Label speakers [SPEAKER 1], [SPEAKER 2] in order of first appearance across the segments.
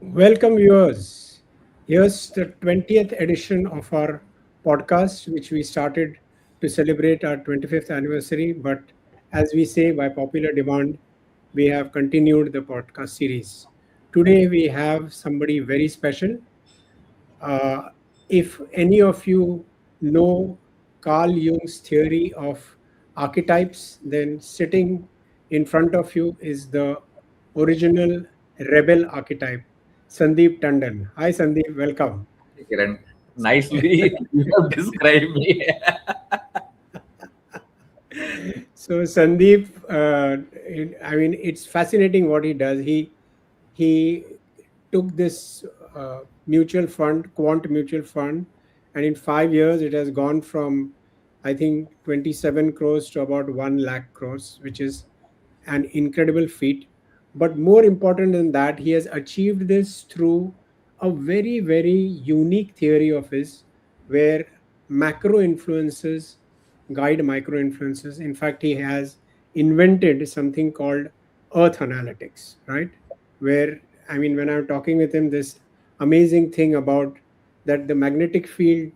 [SPEAKER 1] Welcome, viewers. Here's the 20th edition of our podcast, which we started to celebrate our 25th anniversary. But as we say, by popular demand, we have continued the podcast series. Today, we have somebody very special. Uh, if any of you know Carl Jung's theory of archetypes, then sitting in front of you is the original rebel archetype, Sandeep Tandon. Hi, Sandeep, welcome.
[SPEAKER 2] Kiran, nicely you have described me.
[SPEAKER 1] So, Sandeep, I mean, it's fascinating what he does. He took this mutual fund, Quant mutual fund, and in 5 years it has gone from, I think, 27 crores to about 1 lakh crores, which is an incredible feat. But more important than that, he has achieved this through a very, very unique theory of his, where macro influences guide micro influences. In fact, he has invented something called earth analytics, right? Where, I mean, when I'm talking with him, this amazing thing about that the magnetic field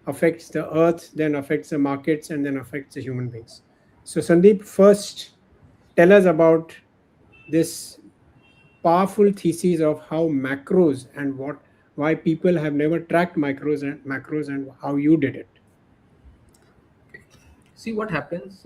[SPEAKER 1] affects the earth, then affects the markets, and then affects the human beings. So, Sandeep, first tell us about this powerful thesis of how macros and what why people have never tracked macros and how you did it.
[SPEAKER 2] See what happens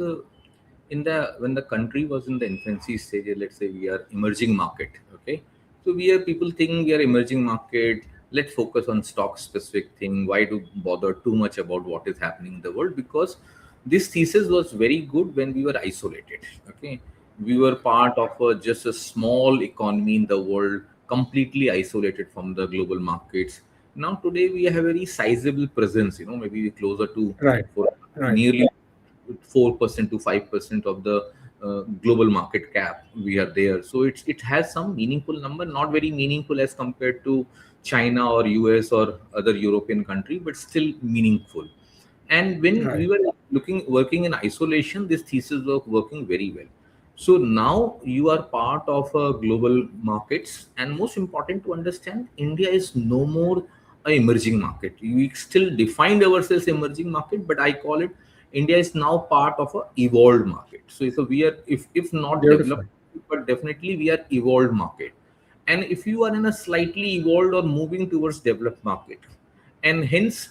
[SPEAKER 2] in the when the country was in the infancy stage. Let's say we are emerging market. Okay, so we are people think we are emerging market. Let's focus on stock specific thing. Why do bother too much about what is happening in the world? Because this thesis was very good when we were isolated. Okay, we were part of just a small economy in the world, completely isolated from the global markets. Now today we have a very sizable presence. Maybe we closer to
[SPEAKER 1] Right,
[SPEAKER 2] for
[SPEAKER 1] right,
[SPEAKER 2] nearly 4% to 5% of the global market cap. We are there, so it has some meaningful number, not very meaningful as compared to China or US or other European country, but still meaningful. And when we
[SPEAKER 1] right,
[SPEAKER 2] were working in isolation, this thesis was working very well. So now you are part of global markets, and most important to understand, India is no more a emerging market. We still defined ourselves emerging market, but I call it India is now part of a evolved market. So we are, if not
[SPEAKER 1] beautiful.
[SPEAKER 2] developed, but definitely we are evolved market. And if you are in a slightly evolved or moving towards developed market, and hence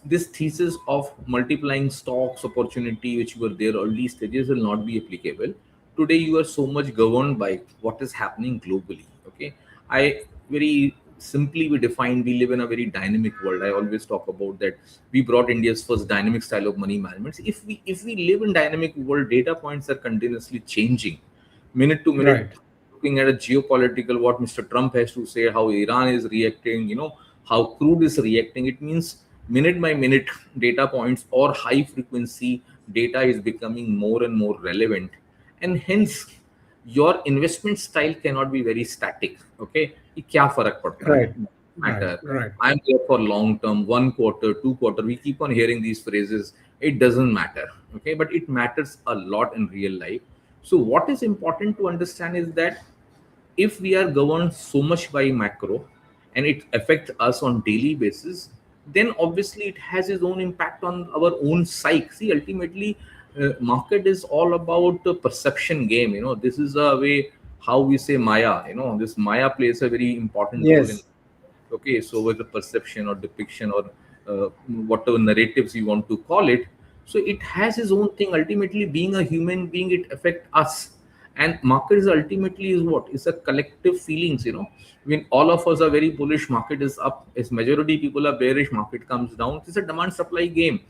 [SPEAKER 2] this thesis of multiplying stocks opportunity which were there early stages will not be applicable. Today you are so much governed by what is happening globally. Okay, I very simply we define, we live in a very dynamic world. I always talk about that we brought India's first dynamic style of money management. If we live in dynamic world, data points are continuously changing minute to minute.
[SPEAKER 1] Right,
[SPEAKER 2] Looking at a geopolitical, what Mr. Trump has to say, how Iran is reacting, how crude is reacting. It means minute by minute data points or high frequency data is becoming more and more relevant, and hence your investment style cannot be very static. Okay, ये क्या फर्क पड़ता है?
[SPEAKER 1] right, right,
[SPEAKER 2] Matter.
[SPEAKER 1] right,
[SPEAKER 2] I'm here for long term, 1 quarter, 2 quarter. We keep on hearing these phrases. It doesn't matter. Okay, but it matters a lot in real life. So what is important to understand is that if we are governed so much by macro and it affects us on daily basis, then obviously it has its own impact on our own psyche. See, ultimately market is all about the perception game. This is a way how we say maya. This maya plays a very important role in.
[SPEAKER 1] yes,
[SPEAKER 2] Okay, so with the perception or depiction or whatever narratives you want to call it, so it has its own thing. Ultimately, being a human being, it affects us. And market is ultimately is what is a collective feelings. When all of us are very bullish, market is up. As majority people are bearish, market comes down. It's a demand supply game.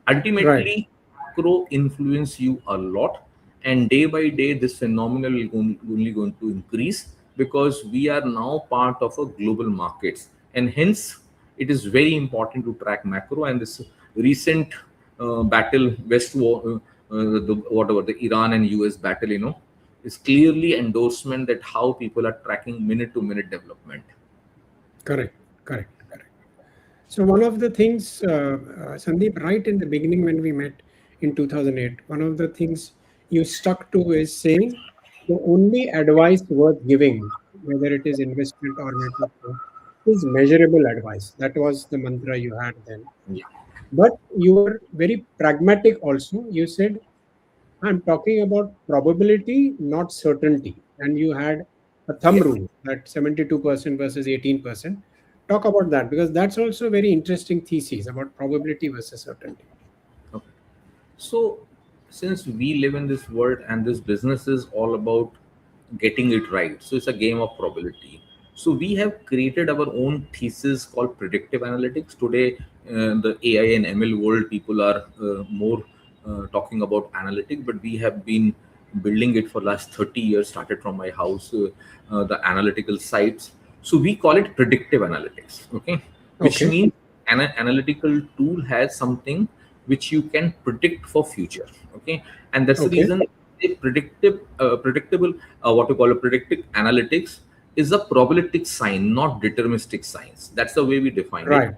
[SPEAKER 1] right,
[SPEAKER 2] Ultimately, macro influence you a lot, and day by day this phenomenon will only going to increase, because we are now part of a global markets, and hence it is very important to track macro. And this recent battle, west war, whatever the Iran and US battle, is clearly endorsement that how people are tracking minute to minute development.
[SPEAKER 1] correct, correct, correct. So one of the things, Sandeep, right in the beginning when we met in 2008, one of the things you stuck to is saying the only advice worth giving, whether it is investment or mutual fund, is measurable advice. That was the mantra you had then.
[SPEAKER 2] Yeah.
[SPEAKER 1] But you were very pragmatic also. You said, I'm talking about probability, not certainty. And you had a thumb
[SPEAKER 2] Yes.
[SPEAKER 1] rule that 72% versus 18%. Talk about that because that's also a very interesting thesis about probability versus certainty.
[SPEAKER 2] Okay. So, since we live in this world and this business is all about getting it right, so it's a game of probability. So, we have created our own thesis called predictive analytics. Today, the AI and ML world, people are more talking about analytics, but we have been building it for last 30 years. Started from my house, the analytical sites. So, we call it predictive analytics. Okay, which
[SPEAKER 1] Okay.
[SPEAKER 2] means an analytical tool has something which you can predict for future. Okay, and that's the
[SPEAKER 1] Okay.
[SPEAKER 2] reason a predictable, what we call a predictive analytics is a probabilistic sign, not deterministic science. That's the way we define it.
[SPEAKER 1] Right.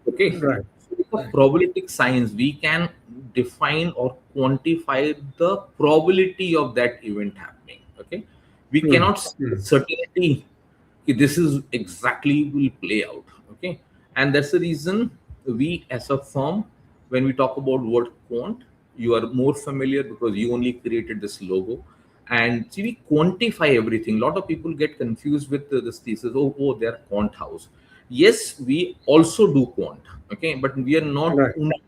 [SPEAKER 2] Okay,
[SPEAKER 1] Right.
[SPEAKER 2] so with a
[SPEAKER 1] Right.
[SPEAKER 2] probabilistic science we can define or quantify the probability of that event happening. Okay, we
[SPEAKER 1] Hmm.
[SPEAKER 2] cannot say
[SPEAKER 1] Hmm.
[SPEAKER 2] with certainty this is exactly will play out. Okay, and that's the reason we as a firm, when we talk about word quant, you are more familiar because you only created this logo. And see, we quantify everything. A lot of people get confused with this thesis. Oh, they're quant house. Yes, we also do quant. Okay, but we are not
[SPEAKER 1] Right.
[SPEAKER 2] only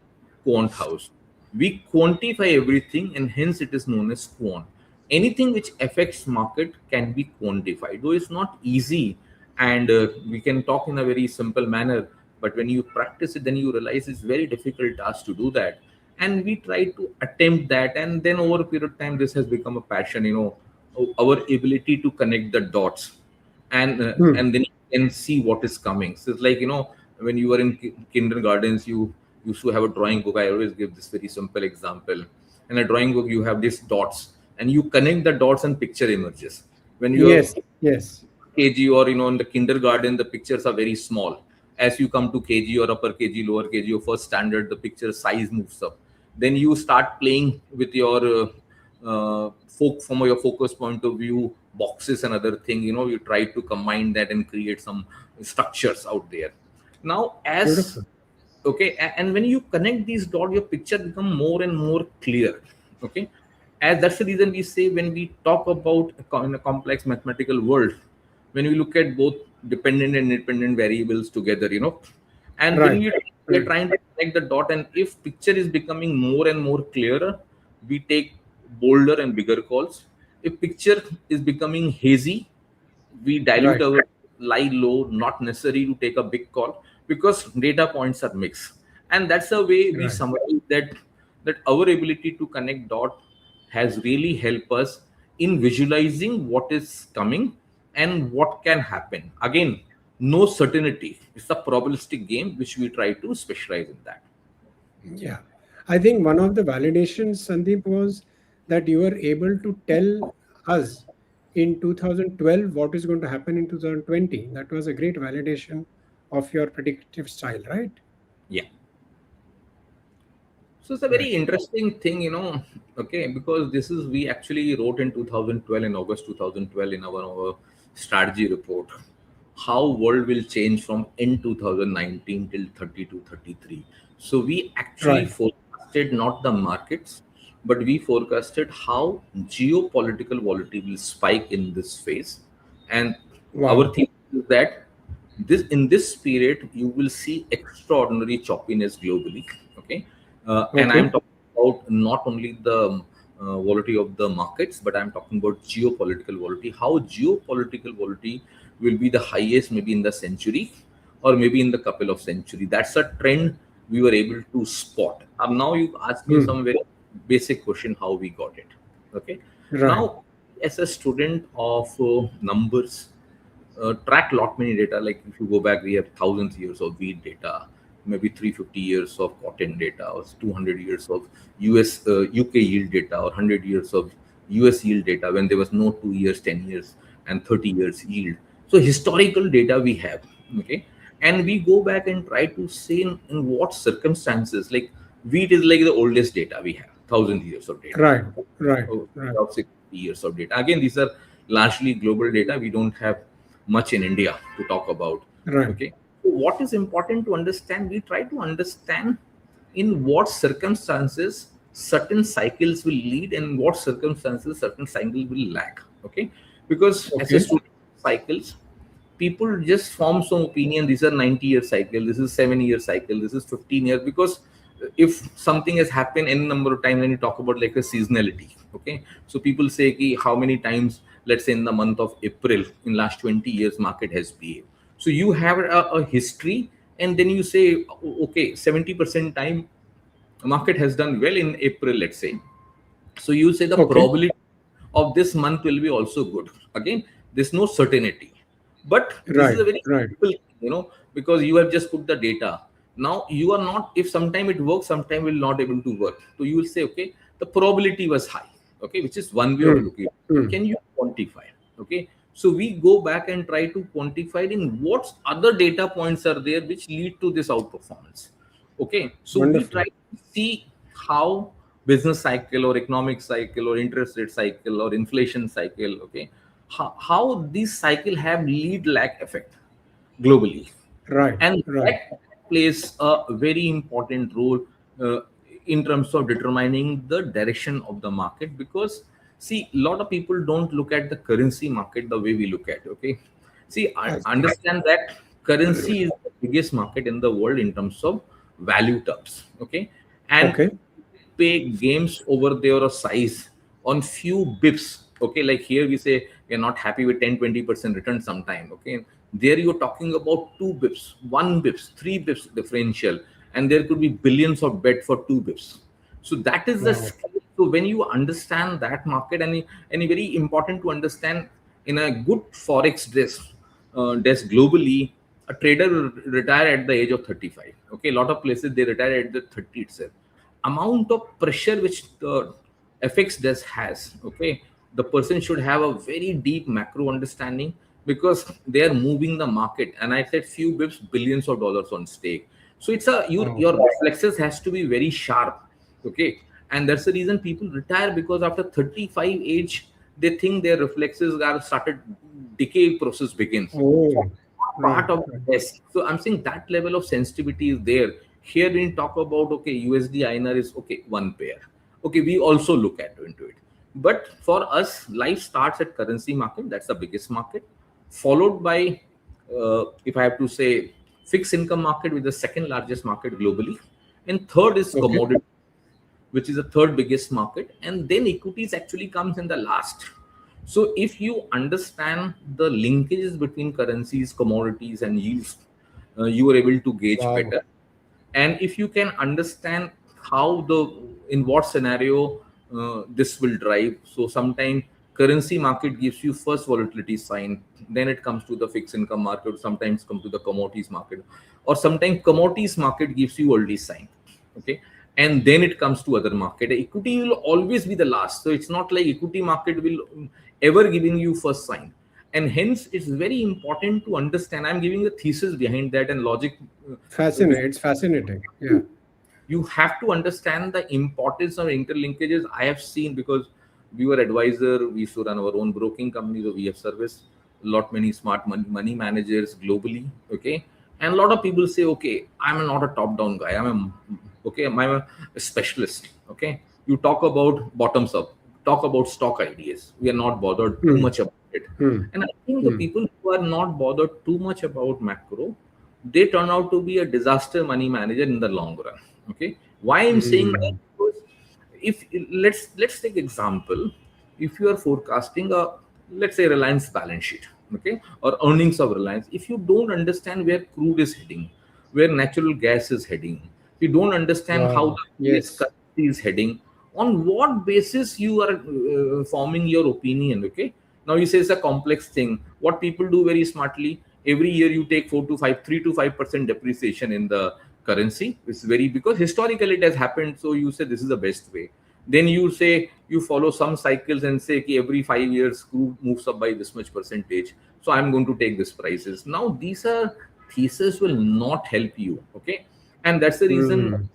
[SPEAKER 2] quant house. We quantify everything, and hence it is known as quant. Anything which affects market can be quantified, though it's not easy. And we can talk in a very simple manner, but when you practice it, then you realize it's very difficult task to do that. And we try to attempt that, and then over a period of time, this has become a passion. Our ability to connect the dots,
[SPEAKER 1] Hmm.
[SPEAKER 2] and then you can see what is coming. So it's like, when you were in kindergartens, you used to have a drawing book. I always give this very simple example. In a drawing book you have these dots, and you connect the dots and picture emerges. When you're
[SPEAKER 1] Yes. Yes.
[SPEAKER 2] kg, or in the kindergarten, the pictures are very small. As you come to kg or upper kg, lower kg, or first standard, the picture size moves up. Then you start playing with your from your focus point of view, boxes and other thing. You try to combine that and create some structures out there. Now, as
[SPEAKER 1] Beautiful.
[SPEAKER 2] okay, and when you connect these dots, your picture become more and more clear. Okay, as that's the reason we say, when we talk about in a complex mathematical world, when we look at both dependent and independent variables together, and when
[SPEAKER 1] Right.
[SPEAKER 2] we are
[SPEAKER 1] Hmm.
[SPEAKER 2] trying to connect the dot, and if picture is becoming more and more clearer, we take bolder and bigger calls. If picture is becoming hazy, we dilute
[SPEAKER 1] Right.
[SPEAKER 2] our lie low, not necessary to take a big call because data points are mixed. And that's the way we
[SPEAKER 1] Right.
[SPEAKER 2] summarize that our ability to connect dot has really helped us in visualizing what is coming and what can happen. Again, no certainty. It's a probabilistic game which we try to specialize in that.
[SPEAKER 1] Yeah. I think one of the validations, Sandeep, was that you were able to tell us in 2012 what is going to happen in 2020. That was a great validation of your predictive style, right?
[SPEAKER 2] Yeah. So it's a
[SPEAKER 1] Right.
[SPEAKER 2] very interesting thing, okay, because this is we actually wrote in 2012, in August 2012, in our strategy report, how world will change from end 2019 till 32 33. So we actually
[SPEAKER 1] Right.
[SPEAKER 2] forecasted not the markets, but we forecasted how geopolitical volatility will spike in this phase. And our
[SPEAKER 1] Wow.
[SPEAKER 2] thesis is that this in this period you will see extraordinary choppiness globally. Okay, and I'm
[SPEAKER 1] Okay.
[SPEAKER 2] talking about not only the volatility of the markets, but I'm talking about geopolitical volatility. How geopolitical volatility will be the highest maybe in the century, or maybe in the couple of century. That's a trend we were able to spot. Now you ask me
[SPEAKER 1] Hmm.
[SPEAKER 2] some very basic question: how we got it? Okay,
[SPEAKER 1] Right.
[SPEAKER 2] now as a student of numbers, track lot many data. Like if you go back, we have thousands years of wheat data, maybe 350 years of cotton data, or 200 years of US UK yield data, or 100 years of US yield data when there was no 2 years, 10 years, and 30 years yield. So historical data we have. Okay, And we go back and try to say in what circumstances, like wheat is like the oldest data we have, 1,000 years of data.
[SPEAKER 1] Right,
[SPEAKER 2] Okay?
[SPEAKER 1] right,
[SPEAKER 2] Oh,
[SPEAKER 1] right,
[SPEAKER 2] about 60 years of data. Again, these are largely global data. We don't have much in India to talk about.
[SPEAKER 1] right.
[SPEAKER 2] Okay. So what is important to understand? We try to understand in what circumstances certain cycles will lead and what circumstances certain cycle will lag. Okay. Because as a
[SPEAKER 1] Okay,
[SPEAKER 2] student of cycles, people just form some opinion. These are 90-year cycle, this is 7-year cycle, this is 15 years, because if something has happened any number of times, when you talk about like a seasonality. Okay, so people say ki, how many times, let's say in the month of April in last 20 years market has behaved. So you have a history, and then you say, okay, 70% time market has done well in April, let's say. So you say the
[SPEAKER 1] okay.
[SPEAKER 2] probability of this month will be also good. Again, there's no certainty, but this is
[SPEAKER 1] Right,
[SPEAKER 2] a very
[SPEAKER 1] right.
[SPEAKER 2] simple thing, because you have just put the data. Now you are not, if sometime it works, sometime will not able to work. So you will say, okay, the probability was high. Okay, which is one way of
[SPEAKER 1] Hmm,
[SPEAKER 2] looking.
[SPEAKER 1] hmm.
[SPEAKER 2] Can you quantify? Okay, so we go back and try to quantify in what other data points are there which lead to this outperformance. Okay, so we try
[SPEAKER 1] Wonderful.
[SPEAKER 2] to see how business cycle or economic cycle or interest rate cycle or inflation cycle, okay, how these cycle have lead lag effect globally,
[SPEAKER 1] Right,
[SPEAKER 2] and
[SPEAKER 1] right.
[SPEAKER 2] that plays a very important role uh, in terms of determining the direction of the market. Because see, a lot of people don't look at the currency market the way we look at. Okay, see, I
[SPEAKER 1] As-
[SPEAKER 2] understand that currency is the biggest market in the world in terms of value terms. Okay, and
[SPEAKER 1] Okay,
[SPEAKER 2] pay games over their size on few bips. Okay, like here we say we're not happy with 10-20% return sometime. Okay, there you're talking about 2 bips, 1 bips, 3 bips differential, and there could be billions of bet for 2 bips. So that is the
[SPEAKER 1] wow.
[SPEAKER 2] scale. So when you understand that market, and very important to understand, in a good forex desk globally, a trader will retire at the age of 35. Okay, a lot of places they retire at the 30 itself. Amount of pressure which the FX desk has, okay, the person should have a very deep macro understanding, because they are moving the market. And I said few bips, billions of dollars on stake. So it's a
[SPEAKER 1] Wow.
[SPEAKER 2] your reflexes has to be very sharp. Okay, and that's the reason people retire, because after 35 age they think their reflexes are started, decay process begins. So
[SPEAKER 1] Oh, right,
[SPEAKER 2] part of
[SPEAKER 1] right.
[SPEAKER 2] this. So I'm saying that level of sensitivity is there. Here we talk about, okay, USD INR is okay, one pair. Okay, we also look at into it. But for us, life starts at currency market. That's the biggest market, followed by, if I have to say, fixed income market, with the second largest market globally, and third is
[SPEAKER 1] Okay,
[SPEAKER 2] commodity, which is the third biggest market, and then equities actually comes in the last. So if you understand the linkages between currencies, commodities, and yields, you are able to gauge
[SPEAKER 1] wow.
[SPEAKER 2] better. And if you can understand how the, in what scenario this will drive. So sometime currency market gives you first volatility sign, then it comes to the fixed income market, sometimes come to the commodities market, or sometimes commodities market gives you early sign. Okay, and then it comes to other market. Equity will always be the last, so it's not like equity market will ever giving you first sign. And hence it's very important to understand, I'm giving the thesis behind that and logic,
[SPEAKER 1] Fascinating. It's fascinating. Yeah.
[SPEAKER 2] you have to understand the importance of interlinkages. I have seen, because we were advisor, we used to run our own broking company, so we have serviced a lot many smart money managers globally. Okay, and a lot of people say, okay, I'm not a top down guy, I'm a specialist. Okay, you talk about bottoms up, talk about stock ideas, we are not bothered too
[SPEAKER 1] Hmm,
[SPEAKER 2] much about it.
[SPEAKER 1] hmm,
[SPEAKER 2] And I think the
[SPEAKER 1] hmm.
[SPEAKER 2] people who are not bothered too much about macro, they turn out to be a disaster money manager in the long run. Okay, why I'm saying that?
[SPEAKER 1] Hmm.
[SPEAKER 2] Because if, let's take example, if you are forecasting a, let's say, Reliance balance sheet, okay, or earnings of Reliance, if you don't understand where crude is heading, where natural gas is heading, you don't understand how
[SPEAKER 1] Wow.
[SPEAKER 2] the US
[SPEAKER 1] Yes.
[SPEAKER 2] currency is heading, on what basis you are forming your opinion. Okay, now you say it's a complex thing. What people do very smartly, every year you take 3 to 5% depreciation in the currency. It's very, because historically it has happened, so you say this is the best way. Then you say you follow some cycles and say, okay, every 5 years crude moves up by this much percentage, so I'm going to take this prices. Now these are thesis will not help you. Okay, and that's the reason
[SPEAKER 1] Mm.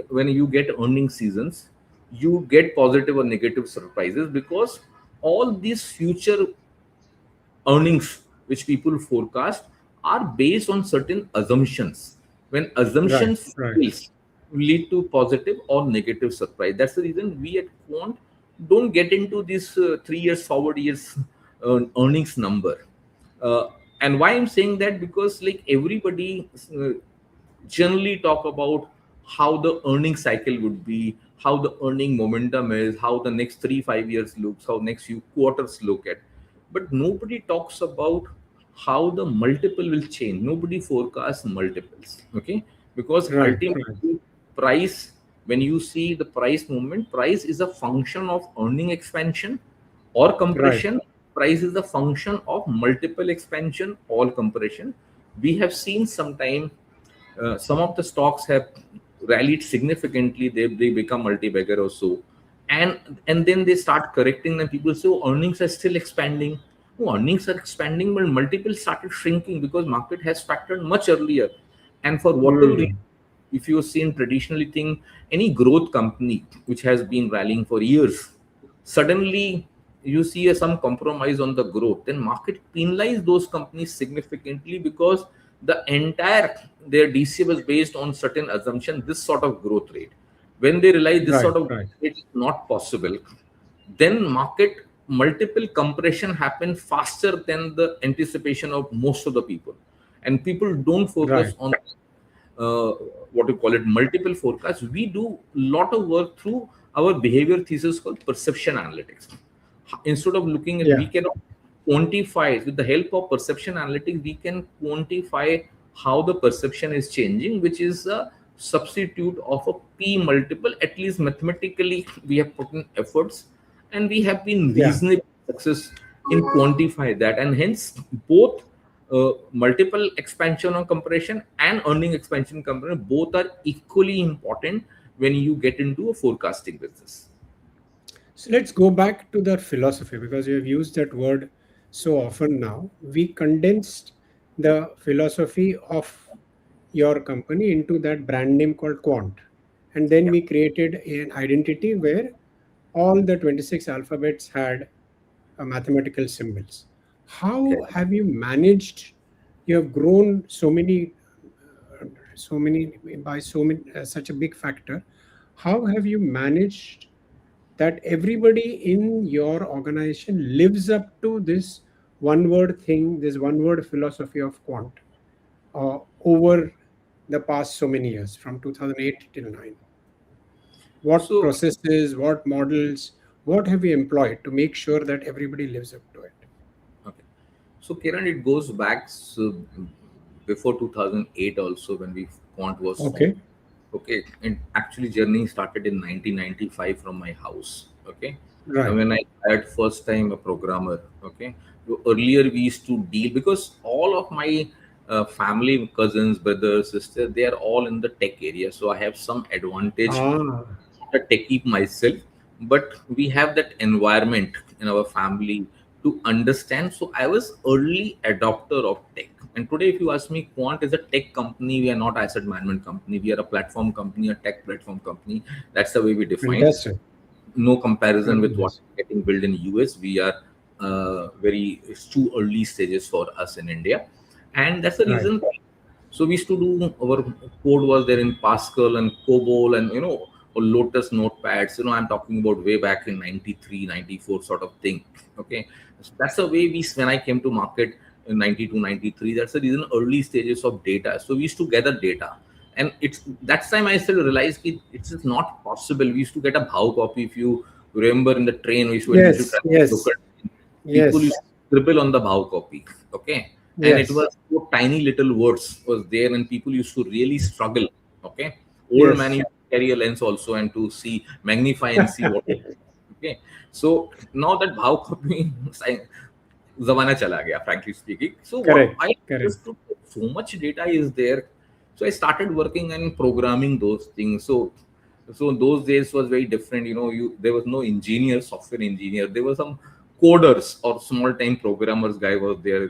[SPEAKER 2] when you get earning seasons, you get positive or negative surprises, because all these future earnings which people forecast are based on certain assumptions. When
[SPEAKER 1] Right,
[SPEAKER 2] assumptions
[SPEAKER 1] right,
[SPEAKER 2] fails, lead to positive or negative surprise. That's the reason we at Quant don't get into this 3 years forward years earnings number. uh, and why I'm saying that, because like everybody generally talk about how the earning cycle would be, how the earning momentum is, how the next 3 5 years looks, how next few quarters look at. But nobody talks about how the multiple will change. Nobody forecasts multiples. Okay, because
[SPEAKER 1] right, right,
[SPEAKER 2] ultimately price, when you see the price movement, price is a function of earning expansion or
[SPEAKER 1] right.
[SPEAKER 2] compression. Price is a function of multiple expansion or compression. We have seen sometime some of the stocks have rallied significantly. They become multi-bagger or so, and then they start correcting, and people say, oh, earnings are still expanding. Oh, earnings are expanding, but multiples started shrinking because market has factored much earlier. And for whatever reason,
[SPEAKER 1] Mm.
[SPEAKER 2] if you've seen traditionally thing, any growth company which has been rallying for years, suddenly you see some compromise on the growth, then market penalize those companies significantly, because the entire their DCA was based on certain assumption, this sort of growth rate. When they realize this
[SPEAKER 1] Right,
[SPEAKER 2] sort of
[SPEAKER 1] right.
[SPEAKER 2] it is not possible, then market multiple compression happen faster than the anticipation of most of the people. And people don't
[SPEAKER 1] Right.
[SPEAKER 2] focus on uh, what you call it, multiple forecasts. We do lot of work through our behavior thesis called perception analytics. Instead of looking at, we
[SPEAKER 1] Yeah,
[SPEAKER 2] cannot quantify with the help of perception analytics, we can quantify how the perception is changing, which is a substitute of a p multiple. At least mathematically we have put in efforts, and we have been
[SPEAKER 1] yeah.
[SPEAKER 2] reasonably success in quantify that. And hence both multiple expansion or compression and earning expansion compression, both are equally important when you get into a forecasting business.
[SPEAKER 1] So let's go back to the philosophy because you have used that word so often now. We condensed the philosophy of your company into that brand name called Quant. And then
[SPEAKER 2] Yeah.
[SPEAKER 1] we created an identity where all the 26 alphabets had mathematical symbols. How
[SPEAKER 2] Okay.
[SPEAKER 1] have you managed? You have grown so many by so many such a big factor. How have you managed that everybody in your organization lives up to this one word thing, this one word philosophy of Quant over the past so many years, from 2008 till 9? What
[SPEAKER 2] So,
[SPEAKER 1] processes, what models, what have you employed to make sure that everybody lives up to it?
[SPEAKER 2] okay. So, Kiran, it goes back before 2008 also, when we Quant was formed.
[SPEAKER 1] Okay,
[SPEAKER 2] Okay, and actually journey started in 1995 from my house. Okay,
[SPEAKER 1] right.
[SPEAKER 2] when I hired first time a programmer. Okay, so earlier we used to deal, because all of my family, cousins, brothers, sisters, they are all in the tech area. So I have some advantage,
[SPEAKER 1] Ah,
[SPEAKER 2] a techie myself, but we have that environment in our family to understand. So I was early adopter of tech. And today, if you ask me, Quant is a tech company. We are not asset management company. We are a platform company, a tech platform company. That's the way we define.
[SPEAKER 1] fantastic.
[SPEAKER 2] No comparison
[SPEAKER 1] Very
[SPEAKER 2] with what
[SPEAKER 1] nice.
[SPEAKER 2] getting built in US. We are very, it's too early stages for us in India, and that's the
[SPEAKER 1] Right.
[SPEAKER 2] reason. So we used to do, our code was there in Pascal and COBOL and or Lotus notepads. I'm talking about way back in 93, 94 sort of thing. Okay, so that's the way we, when I came to market in 92, 93. That's the reason, early stages of data. So we used to gather data, and it's that's time I still realized it's just not possible. We used to get a bhav copy. If you remember, in the train, when we should
[SPEAKER 1] Yes,
[SPEAKER 2] try to look
[SPEAKER 1] yes,
[SPEAKER 2] at, people used
[SPEAKER 1] yes,
[SPEAKER 2] to scribble on the bhav copy. Okay, and it
[SPEAKER 1] yes,
[SPEAKER 2] was so tiny little words was there, and people used to really struggle. Okay, old man
[SPEAKER 1] yes.
[SPEAKER 2] used to carry a lens also and to see, magnify and see what. Okay, so now that bhav copy zamana chala gaya, frankly speaking. So what
[SPEAKER 1] Correct,
[SPEAKER 2] I
[SPEAKER 1] correct.
[SPEAKER 2] understood, so much data is there. So I started working and programming those things. So those days was very different. You there was no engineer, software engineer. There were some coders or small time programmers guy was there.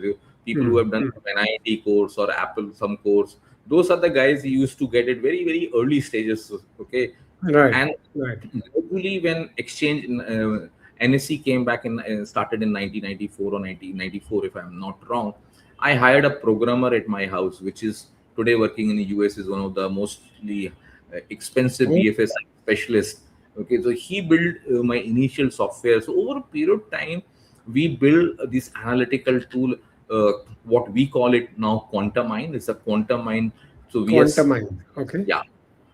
[SPEAKER 2] people who have done
[SPEAKER 1] Hmm.
[SPEAKER 2] some NIT course or Apple some course. Those are the guys who used to get it very, very early stages. Okay.
[SPEAKER 1] Right,
[SPEAKER 2] And
[SPEAKER 1] right.
[SPEAKER 2] gradually, when exchange NSE came back in started in 1994 or 1994, if I'm not wrong, I hired a programmer at my house, which is today working in the US, is one of the mostly expensive
[SPEAKER 1] Oh,
[SPEAKER 2] BFSI specialists. Okay, so he built my initial software. So over a period of time, we build this analytical tool. Uh, what we call it now, Quantifying. It's a Quantifying. So we are,
[SPEAKER 1] quantum mind. Okay.
[SPEAKER 2] yeah.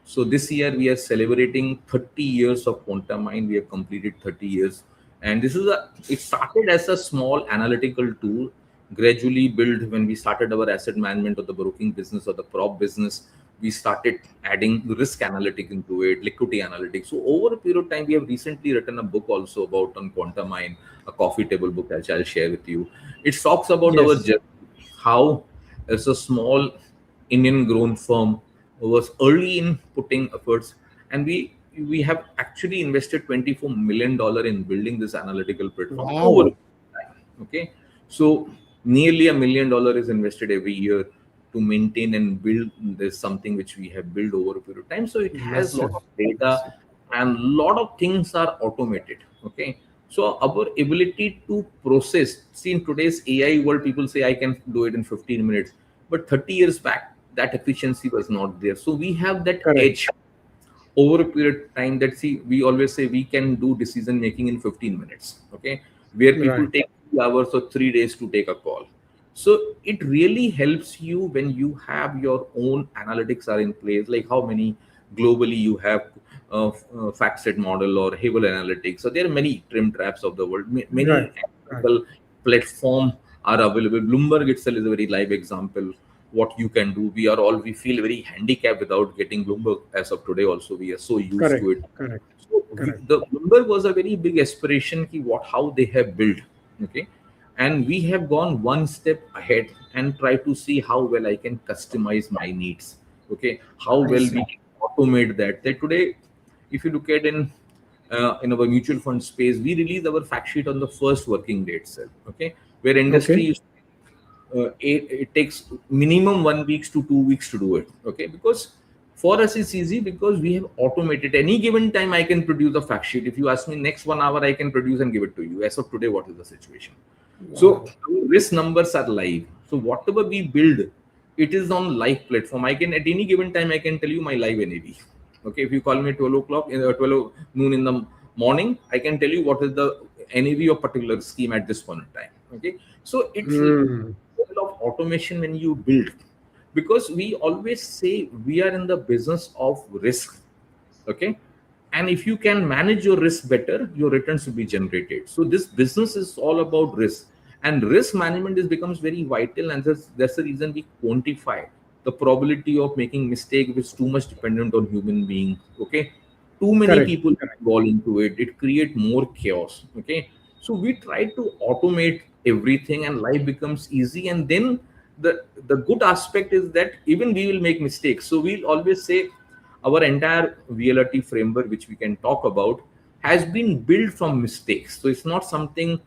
[SPEAKER 2] So this year we are celebrating 30 years of Quantum Mind. We have completed 30 years, and this is a. It started as a small analytical tool, gradually built when we started our asset management or the broking business or the prop business. We started adding risk analytic into it, liquidity analytics. So over a period of time, we have recently written a book also about on Quantum Mind, a coffee table book, which I'll share with you. It talks about our
[SPEAKER 1] Yes.
[SPEAKER 2] journey, how as a small Indian grown firm was early in putting efforts, and we have actually invested $24 million in building this analytical platform over
[SPEAKER 1] Wow.
[SPEAKER 2] time. Okay, so nearly $1 million is invested every year to maintain and build this something which we have built over a period of time. So it has a lot
[SPEAKER 1] Massive.
[SPEAKER 2] of data
[SPEAKER 1] Massive.
[SPEAKER 2] and lot of things are automated. Okay, so our ability to process, see in today's AI world, people say I can do it in 15 minutes, but 30 years back, that efficiency was not there. So we have that
[SPEAKER 1] Correct.
[SPEAKER 2] edge over a period of time that, see, we always say we can do decision making in 15 minutes. Okay, where people
[SPEAKER 1] Right.
[SPEAKER 2] take 3 hours or 3 days to take a call. So it really helps you when you have your own analytics are in place, like how many globally you have FactSet model or Hable Analytics. So there are many trim traps of the world.
[SPEAKER 1] Right.
[SPEAKER 2] Many
[SPEAKER 1] Right.
[SPEAKER 2] analytical platform are available. Bloomberg itself is a very live example. What you can do, we feel very handicapped without getting Bloomberg as of today. Also, we are so used to
[SPEAKER 1] Correct.
[SPEAKER 2] it.
[SPEAKER 1] Correct.
[SPEAKER 2] So
[SPEAKER 1] Correct.
[SPEAKER 2] the Bloomberg was a very big aspiration. Ki what how they have built. Okay, and we have gone one step ahead and try to see how well I can customize my needs. Okay, how
[SPEAKER 1] I
[SPEAKER 2] well we
[SPEAKER 1] see.
[SPEAKER 2] can automate that. That today, if you look at in our mutual fund space, we release our fact sheet on the first working day itself. Okay, where industry
[SPEAKER 1] Okay.
[SPEAKER 2] used it takes minimum 1 weeks to 2 weeks to do it. Okay, because for us it's easy because we have automated. Any given time I can produce a fact sheet. If you ask me next 1 hour, I can produce and give it to you. As of today, what is the situation? So
[SPEAKER 1] Wow.
[SPEAKER 2] our risk numbers are live. So whatever we build, it is on live platform. I can at any given time I can tell you my live NAV. Okay, if you call me at 12 o'clock in 12 noon in the morning, I can tell you what is the NAV of particular scheme at this point in time. Okay, so it's
[SPEAKER 1] Hmm.
[SPEAKER 2] level of automation when you build, because we always say we are in the business of risk. Okay, and if you can manage your risk better, your returns will be generated. So this business is all about risk, and risk management is becomes very vital, and that's the reason we quantify the probability of making mistake, which is too much dependent on human being. Okay, too many
[SPEAKER 1] Correct.
[SPEAKER 2] people
[SPEAKER 1] Correct.
[SPEAKER 2] involved into it, it create more chaos. Okay, so we try to automate everything and life becomes easy. And then the good aspect is that even we will make mistakes, so we'll always say our entire VLRT framework, which we can talk about, has been built from mistakes. So it's not something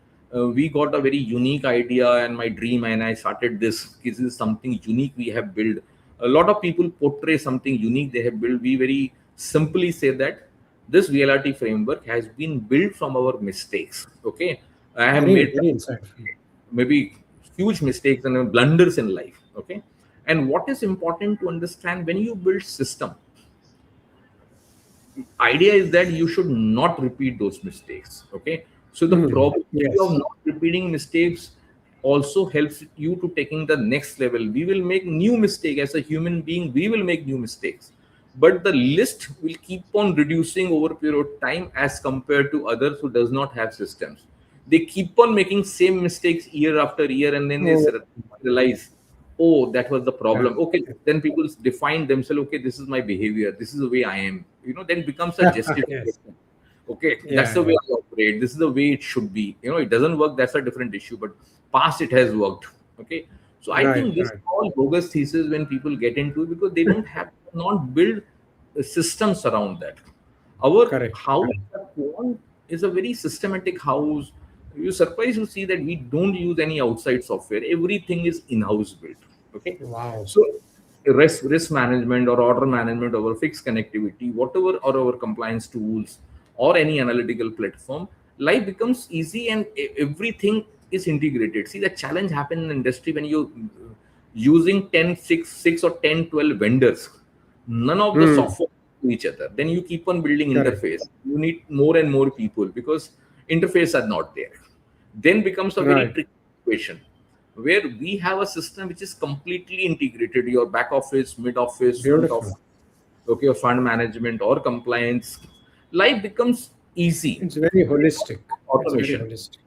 [SPEAKER 2] we got a very unique idea and my dream and I started this. This is something unique we have built. A lot of people portray something unique they have built. We very simply say that this VLRT framework has been built from our mistakes. Okay, I have
[SPEAKER 1] Very,
[SPEAKER 2] made
[SPEAKER 1] very insightful.
[SPEAKER 2] maybe huge mistakes and blunders in life. Okay, and what is important to understand, when you build system, idea is that you should not repeat those mistakes. Okay, so the
[SPEAKER 1] Hmm.
[SPEAKER 2] probability of
[SPEAKER 1] Yes.
[SPEAKER 2] not repeating mistakes also helps you to taking the next level. We will make new mistake as a human being, we will make new mistakes, but the list will keep on reducing over a period of time as compared to others who does not have systems. They keep on making same mistakes year after year, and then they
[SPEAKER 1] Oh,
[SPEAKER 2] realize, oh, that was the
[SPEAKER 1] yeah.
[SPEAKER 2] problem. Okay, then people define themselves, okay, this is my behavior, this is the way I am, then it becomes a
[SPEAKER 1] Yes.
[SPEAKER 2] justification. Okay, that's
[SPEAKER 1] Yeah.
[SPEAKER 2] the way
[SPEAKER 1] Yeah.
[SPEAKER 2] I operate, this is the way it should be. It doesn't work, that's a different issue, but past it has worked. Okay, so I
[SPEAKER 1] Right.
[SPEAKER 2] think this
[SPEAKER 1] Right.
[SPEAKER 2] all bogus thesis when people get into it, because they don't have not build systems around that. Our
[SPEAKER 1] Correct.
[SPEAKER 2] house
[SPEAKER 1] Correct.
[SPEAKER 2] at Quant is a very systematic house. you're surprised to see that we don't use any outside software. Everything is in-house built. Okay,
[SPEAKER 1] Wow.
[SPEAKER 2] so risk management or order management over fixed connectivity, whatever, or our compliance tools or any analytical platform, life becomes easy and everything is integrated. See, the challenge happen in industry when you using 6 or 10, 12 vendors, none of the
[SPEAKER 1] Hmm.
[SPEAKER 2] software to each other. Then you keep on building
[SPEAKER 1] Correct.
[SPEAKER 2] interface. You need more and more people because interface are not there. Then becomes a very
[SPEAKER 1] Right.
[SPEAKER 2] tricky situation where we have a system which is completely integrated. Your back office, mid office, front office,
[SPEAKER 1] Beautiful.
[SPEAKER 2] okay, your fund management or compliance. Life becomes easy.
[SPEAKER 1] It's very holistic. It's very
[SPEAKER 2] Automation.
[SPEAKER 1] holistic.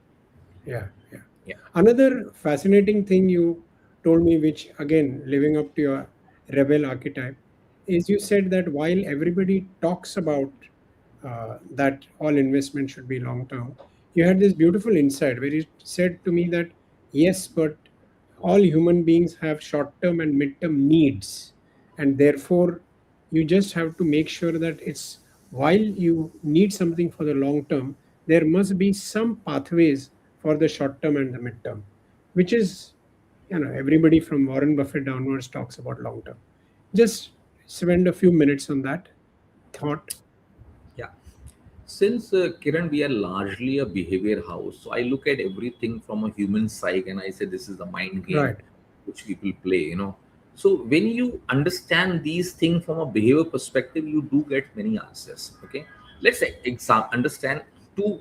[SPEAKER 1] Yeah. Yeah.
[SPEAKER 2] Yeah.
[SPEAKER 1] Another fascinating thing you told me, which again, living up to your rebel archetype, is you said that while everybody talks about that all investment should be long term, you had this beautiful insight where you said to me that yes, but all human beings have short term and mid term needs, and therefore you just have to make sure that it's while you need something for the long term, there must be some pathways for the short term and the mid term, which is, everybody from Warren Buffett downwards talks about long term. Just spend a few minutes on that thought.
[SPEAKER 2] Yeah. Since Kiran, we are largely a behavior house, so I look at everything from a human psyche and I say this is a mind game
[SPEAKER 1] Right.
[SPEAKER 2] which people play. So when you understand these things from a behavior perspective, you do get many answers. Okay, let's say understand two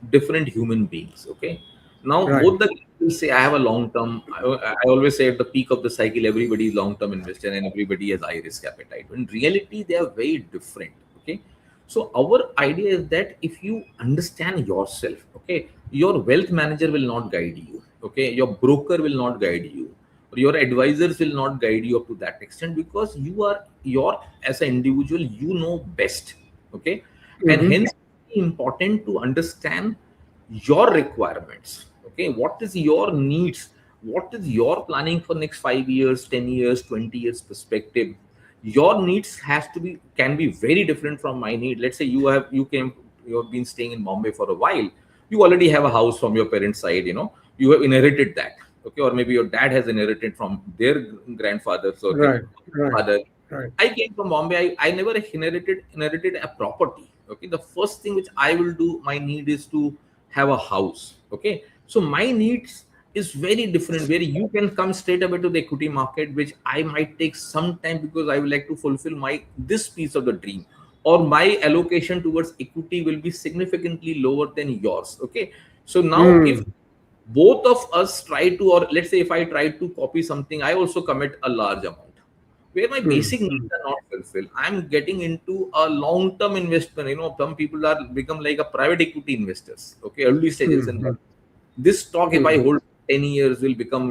[SPEAKER 2] different human beings. Okay, now
[SPEAKER 1] Right.
[SPEAKER 2] both the people say I have a long term. I always say at the peak of the cycle, everybody is long term investor and everybody has high risk appetite. In reality, they are very different. Okay, so our idea is that if you understand yourself, okay, your wealth manager will not guide you. Okay, your broker will not guide you. Or your advisors will not guide you up to that extent because you are your as an individual, you know best. Okay, and
[SPEAKER 1] Hmm.
[SPEAKER 2] hence important to understand your requirements. Okay, what is your needs, what is your planning for next 5 years, 10 years, 20 years perspective. Your needs has to be can be very different from my need. Let's say you have been staying in Bombay for a while. You already have a house from your parents side, you have inherited that. Okay, or maybe your dad has inherited from their grandfathers. Okay,
[SPEAKER 1] Right. Right.
[SPEAKER 2] father.
[SPEAKER 1] Right.
[SPEAKER 2] I came from Bombay. I never inherited a property. Okay, the first thing which I will do, my need is to have a house. Okay, so my needs is very different. Where you can come straight away to the equity market, which I might take some time because I would like to fulfill my this piece of the dream, or my allocation towards equity will be significantly lower than yours. Okay, so now if
[SPEAKER 1] Mm.
[SPEAKER 2] both of us try to, or let's say if I try to copy something, I also commit a large amount where my
[SPEAKER 1] Mm.
[SPEAKER 2] basic needs
[SPEAKER 1] Mm.
[SPEAKER 2] are not fulfilled. I'm getting into a long-term investment. Some people are become like a private equity investors. Okay, early stages, and
[SPEAKER 1] Mm.
[SPEAKER 2] this stock, if I
[SPEAKER 1] Mm.
[SPEAKER 2] hold 10 years, will become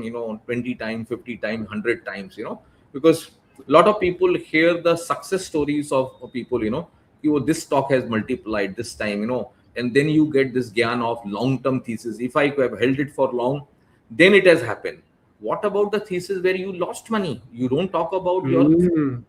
[SPEAKER 2] 20 times, 50 times, 100 times. Because a lot of people hear the success stories of people. This stock has multiplied this time. And then you get this gyan of long-term thesis. If I have held it for long, then it has happened. What about the thesis where you lost money? You don't talk about your,
[SPEAKER 1] Mm.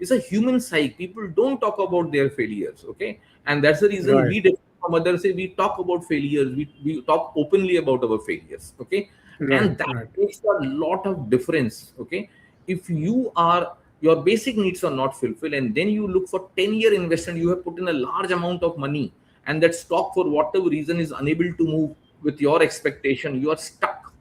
[SPEAKER 2] it's a human psyche. People don't talk about their failures. Okay, and that's the reason
[SPEAKER 1] Right.
[SPEAKER 2] we differ from others. Say we talk about failures. We talk openly about our failures. Okay,
[SPEAKER 1] Right.
[SPEAKER 2] and that
[SPEAKER 1] Right.
[SPEAKER 2] makes a lot of difference. Okay, if you are your basic needs are not fulfilled, and then you look for 10-year investment, you have put in a large amount of money, and that stock for whatever reason is unable to move with your expectation. You are stuck.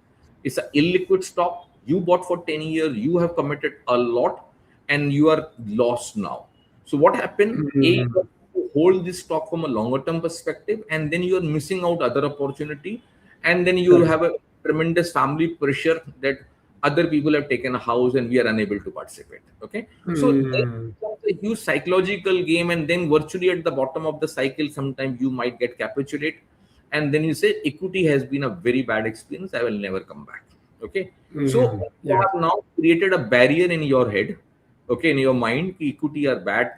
[SPEAKER 2] It's an illiquid stock. You bought for 10 years. You have committed a lot and you are lost now. So what happened? You
[SPEAKER 1] Mm.
[SPEAKER 2] have to hold this stock from a longer term perspective, and then you are missing out other opportunity, and then you
[SPEAKER 1] Correct.
[SPEAKER 2] have a tremendous family pressure that other people have taken a house and we are unable to participate. Okay, so then
[SPEAKER 1] Mm.
[SPEAKER 2] becomes a huge psychological game, and then virtually at the bottom of the cycle, sometimes you might get capitulate, and then you say equity has been a very bad experience. I will never come back. Okay, so
[SPEAKER 1] Mm.
[SPEAKER 2] you
[SPEAKER 1] Yeah.
[SPEAKER 2] have now created a barrier in your head, okay, in your mind, ki equity are bad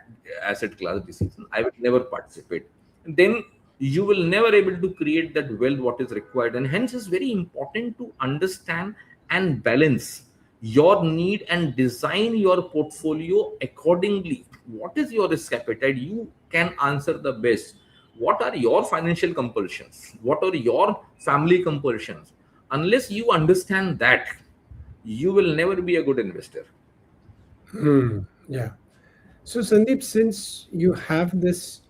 [SPEAKER 2] asset class decision. I will never participate. Then you will never able to create that wealth what is required, and hence it's very important to understand and balance your need and design your portfolio accordingly. What is your risk appetite? You can answer the best. what are your financial compulsions, what are your family compulsions. Unless you understand that, you will never be a good investor.
[SPEAKER 1] Hmm. Yeah. So, Sandeep, since you have this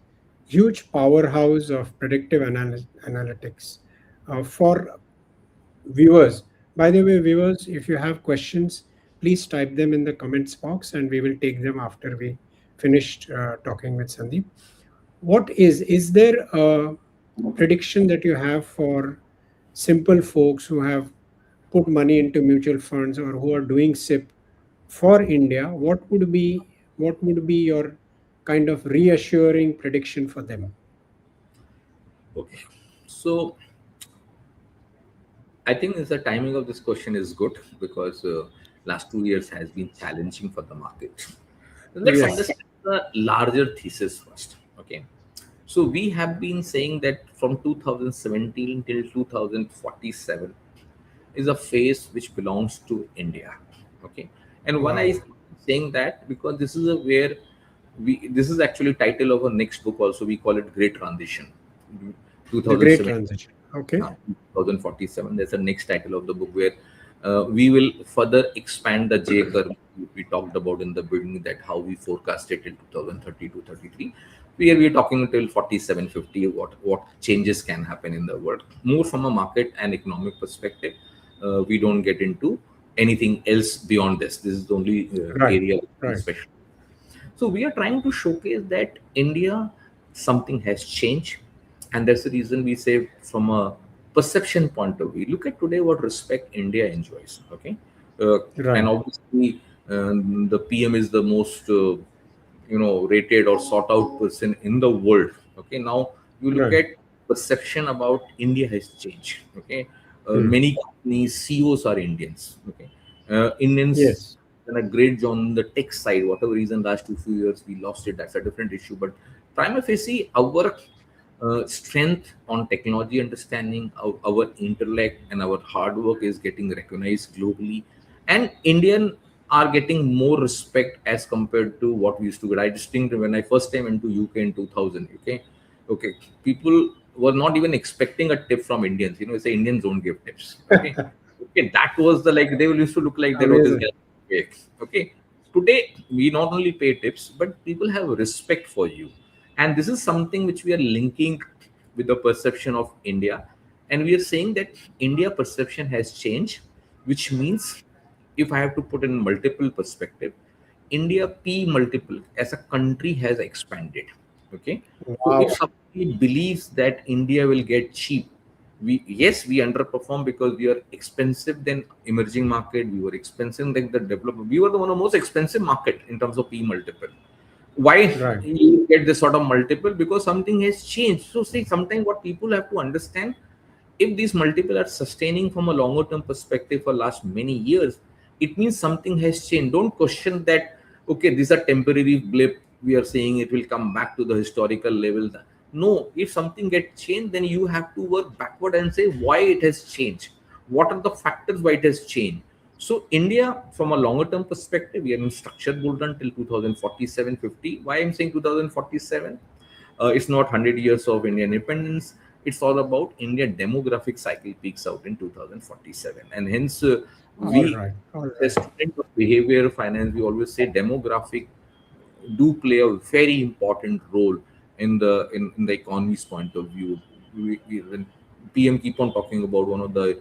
[SPEAKER 1] huge powerhouse of predictive analytics for viewers, by the way, viewers, if you have questions, please type them in the comments box and we will take them after we finished talking with Sandeep. What is there a prediction that you have for simple folks who have put money into mutual funds or who are doing SIP for India? What would be your kind of reassuring prediction for them?
[SPEAKER 2] Okay. So I think the timing of this question is good because last 2 years has been challenging for the market. Let's
[SPEAKER 1] Yes.
[SPEAKER 2] understand the larger thesis first. Okay. So we have been saying that from 2017 till 2047 is a phase which belongs to India. Okay. And when I
[SPEAKER 1] Wow.
[SPEAKER 2] saying that, because this is a where we, this is actually title of a next book also, we call it Great Transition.
[SPEAKER 1] The great
[SPEAKER 2] 2007,
[SPEAKER 1] transition. Okay.
[SPEAKER 2] 2047. That's the next title of the book where we will further expand the J curve we talked about in the beginning, that how we forecast it till 2030 to 33. Where we are talking until 47, 50, what changes can happen in the world. More from a market and economic perspective. We don't get into anything else beyond this. This is the only
[SPEAKER 1] Right.
[SPEAKER 2] area we
[SPEAKER 1] Right.
[SPEAKER 2] special. So we are trying to showcase that India, something has changed, and that's the reason we say from a perception point of view. Look at today what respect India enjoys. Okay, uh, and
[SPEAKER 1] Right.
[SPEAKER 2] obviously the PM is the most rated or sought out person in the world. Okay, now you look
[SPEAKER 1] Right.
[SPEAKER 2] at perception about India has changed. Okay,
[SPEAKER 1] Hmm.
[SPEAKER 2] many companies CEOs are Indians. Okay, Indians
[SPEAKER 1] Yes.
[SPEAKER 2] done a great job on the tech side. Whatever reason, last two few years we lost it. That's a different issue. But prima facie, our strength on technology understanding, our intellect, and our hard work is getting recognized globally. And Indian are getting more respect as compared to what we used to get. I just think when I first time into UK in 2000, okay, people were not even expecting a tip from Indians. Say Indians don't give tips. Okay, that was the like they will used to look like they wrote this
[SPEAKER 1] Amazing.
[SPEAKER 2] guy. Okay, today we not only pay tips, but people have respect for you, and this is something which we are linking with the perception of India, and we are saying that India perception has changed, which means if I have to put in multiple perspective, India P multiple as a country has expanded. Okay, so if
[SPEAKER 1] Wow.
[SPEAKER 2] somebody believes that India will get cheap, we, yes, we underperform because we are expensive than emerging market, we were expensive than the developed, we were the one of the most expensive market in terms of P multiple. Why
[SPEAKER 1] Right.
[SPEAKER 2] you get this sort of multiple? Because something has changed. So see, sometimes what people have to understand, if these multiple are sustaining from a longer term perspective for last many years, it means something has changed. Don't question that, okay, these are temporary blip, we are saying it will come back to the historical level. No, if something gets changed, then you have to work backward and say why it has changed, what are the factors why it has changed. So India, from a longer term perspective, we are in structured bull run till 2047, 50. Why I'm saying 2047? It's not 100 years of Indian independence. It's all about India demographic cycle peaks out in 2047. And hence,
[SPEAKER 1] All
[SPEAKER 2] we,
[SPEAKER 1] right. All
[SPEAKER 2] as
[SPEAKER 1] right.
[SPEAKER 2] student of behavior finance, we always say demographic do play a very important role in the economy's point of view. When PM keep on talking about one of the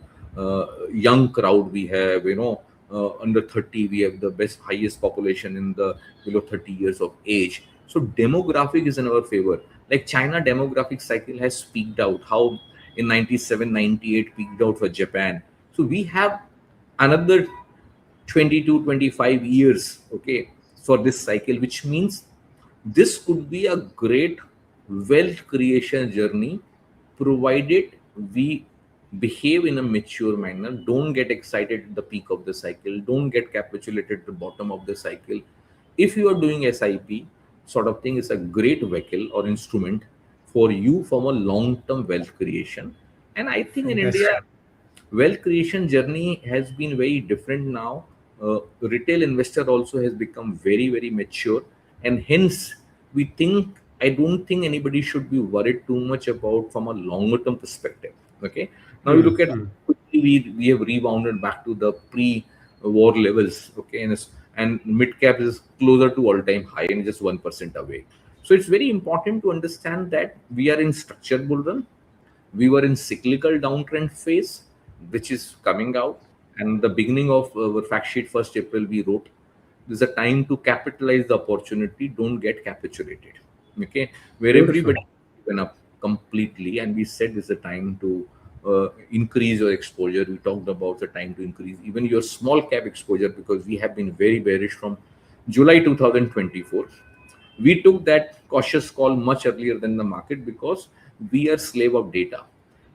[SPEAKER 2] young crowd we have, under 30, we have the best highest population in the below 30 years of age. So demographic is in our favor. Like China demographic cycle has peaked out. How in 97, 98 peaked out for Japan. So we have another 20 to 25 years, okay, for this cycle, which means this could be a great wealth creation journey, provided we behave in a mature manner. Don't get excited at the peak of the cycle, don't get capitulated at the bottom of the cycle. If you are doing SIP sort of thing, is a great vehicle or instrument for you from a long term wealth creation. And I think in India,
[SPEAKER 1] Fantastic.
[SPEAKER 2] wealth creation journey has been very different now. Retail investor also has become very, very mature, and hence we think I don't think anybody should be worried too much about from a longer term perspective. Okay. Now you look
[SPEAKER 1] Hmm.
[SPEAKER 2] at how
[SPEAKER 1] Hmm.
[SPEAKER 2] quickly we have rebounded back to the pre-war levels. Okay, and mid cap is closer to all-time high and just 1% away. So it's very important to understand that we are in structured bull run. We were in cyclical downtrend phase, which is coming out. And the beginning of our fact sheet, 1st April, we wrote, there's a time to capitalize the opportunity, don't get capitulated. Okay, where
[SPEAKER 1] Beautiful.
[SPEAKER 2] everybody went up completely, and we said it's a time to increase your exposure. We talked about the time to increase even your small cap exposure, because we have been very bearish from July 2024. We took that cautious call much earlier than the market because we are slave of data.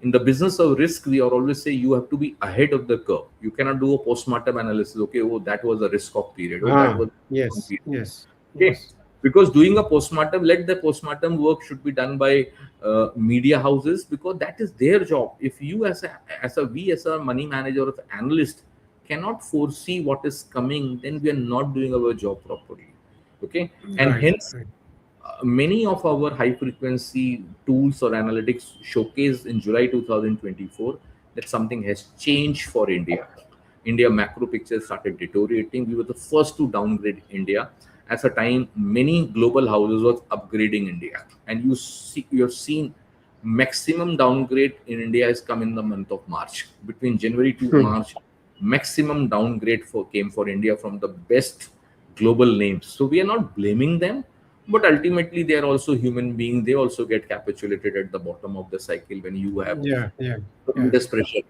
[SPEAKER 2] In the business of risk, we are always say you have to be ahead of the curve. You cannot do a postmortem analysis. Okay, oh, that was a risk off period. Oh, that
[SPEAKER 1] Ah,
[SPEAKER 2] was a on
[SPEAKER 1] yes,
[SPEAKER 2] period.
[SPEAKER 1] yes,
[SPEAKER 2] Okay,
[SPEAKER 1] yes.
[SPEAKER 2] because doing a postmortem, let the postmortem work should be done by media houses, because that is their job. If you as a money manager or analyst cannot foresee what is coming, then we are not doing our job properly. Okay, and
[SPEAKER 1] Right,
[SPEAKER 2] hence
[SPEAKER 1] right.
[SPEAKER 2] many of our high frequency tools or analytics showcased in July 2024 that something has changed for India. India macro picture started deteriorating. We were the first to downgrade India. At a time, many global houses was upgrading India, and you have seen maximum downgrade in India has come in the month of March. Between January to
[SPEAKER 1] Hmm.
[SPEAKER 2] March, maximum downgrade for came for India from the best global names. So we are not blaming them, but ultimately they are also human beings. They also get capitulated at the bottom of the cycle when you have
[SPEAKER 1] Yeah, yeah, yeah.
[SPEAKER 2] tremendous pressure.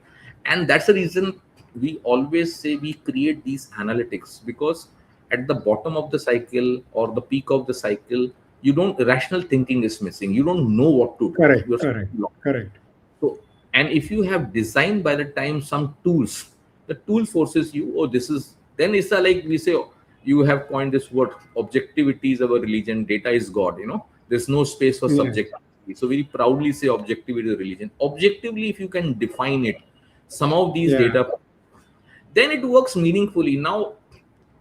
[SPEAKER 2] And that's the reason we always say we create these analytics, because at the bottom of the cycle or the peak of the cycle, you don't rational thinking is missing. You don't know what to do.
[SPEAKER 1] Correct,
[SPEAKER 2] You're
[SPEAKER 1] correct,
[SPEAKER 2] lost.
[SPEAKER 1] correct.
[SPEAKER 2] So, and if you have designed by the time some tools, the tool forces you, oh, this is, then it's a, like we say, oh, you have coined this word, objectivity is our religion, data is God, there's no space for
[SPEAKER 1] Yeah,
[SPEAKER 2] subjectivity. So, we proudly say objectivity is religion. Objectively, if you can define it, some of these
[SPEAKER 1] yeah,
[SPEAKER 2] data, then it works meaningfully. Now,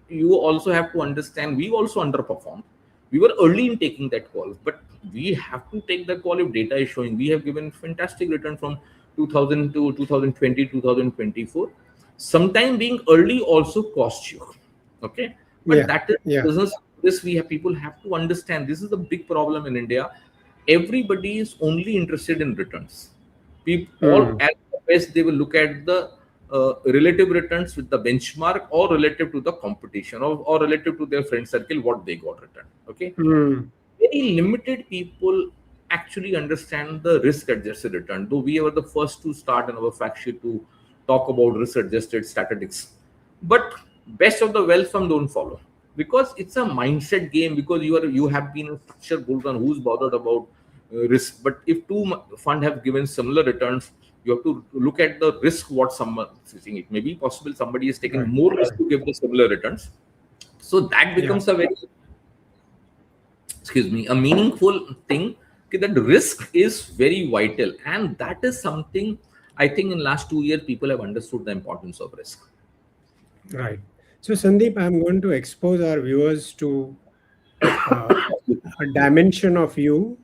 [SPEAKER 2] you also have to understand we also underperformed. We were early in taking that call, but we have to take the call if data is showing. We have given fantastic return from 2000 to 2020, 2024. Sometime being early also costs you. Okay, but
[SPEAKER 1] yeah,
[SPEAKER 2] that is
[SPEAKER 1] yeah.
[SPEAKER 2] business. This we have people have to understand. This is a big problem in India. Everybody is only interested in returns. People all
[SPEAKER 1] Hmm.
[SPEAKER 2] at the best they will look at the relative returns with the benchmark, or relative to the competition, or relative to their friend circle what they got return. Okay,
[SPEAKER 1] Hmm.
[SPEAKER 2] very limited people actually understand the risk adjusted return, though we were the first to start in our fact sheet to talk about risk adjusted statistics. But best of the wealth fund don't follow, because it's a mindset game. Because you have been a structured bull run, who's bothered about risk? But if two fund have given similar returns, you have to look at the risk what someone is seeing. It may be possible somebody is taking
[SPEAKER 1] Right,
[SPEAKER 2] more risk
[SPEAKER 1] right.
[SPEAKER 2] to give the similar returns. So that
[SPEAKER 1] Yeah,
[SPEAKER 2] becomes a very, excuse me, a meaningful thing. Okay, that risk is very vital, and that is something I think in last 2 years people have understood the importance of risk.
[SPEAKER 1] right. So, Sandeep, I'm going to expose our viewers to uh, a dimension of you,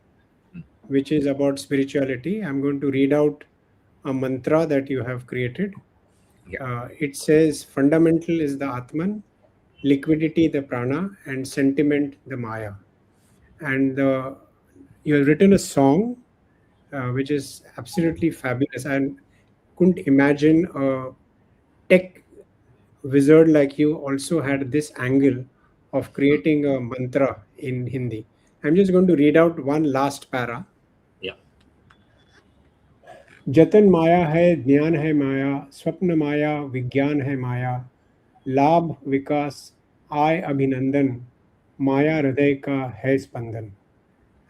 [SPEAKER 1] which is about spirituality. I'm going to read out a mantra that you have created.
[SPEAKER 2] Yeah,
[SPEAKER 1] It says, fundamental is the Atman, liquidity the prana, and sentiment the Maya. And you have written a song which is absolutely fabulous. And couldn't imagine a tech wizard like you also had this angle of creating a mantra in Hindi. I'm just going to read out one last para.
[SPEAKER 2] yeah.
[SPEAKER 1] जतन माया है ज्ञान है माया स्वप्न माया विज्ञान है माया लाभ विकास आय अभिनंदन माया हृदय का है स्पंदन.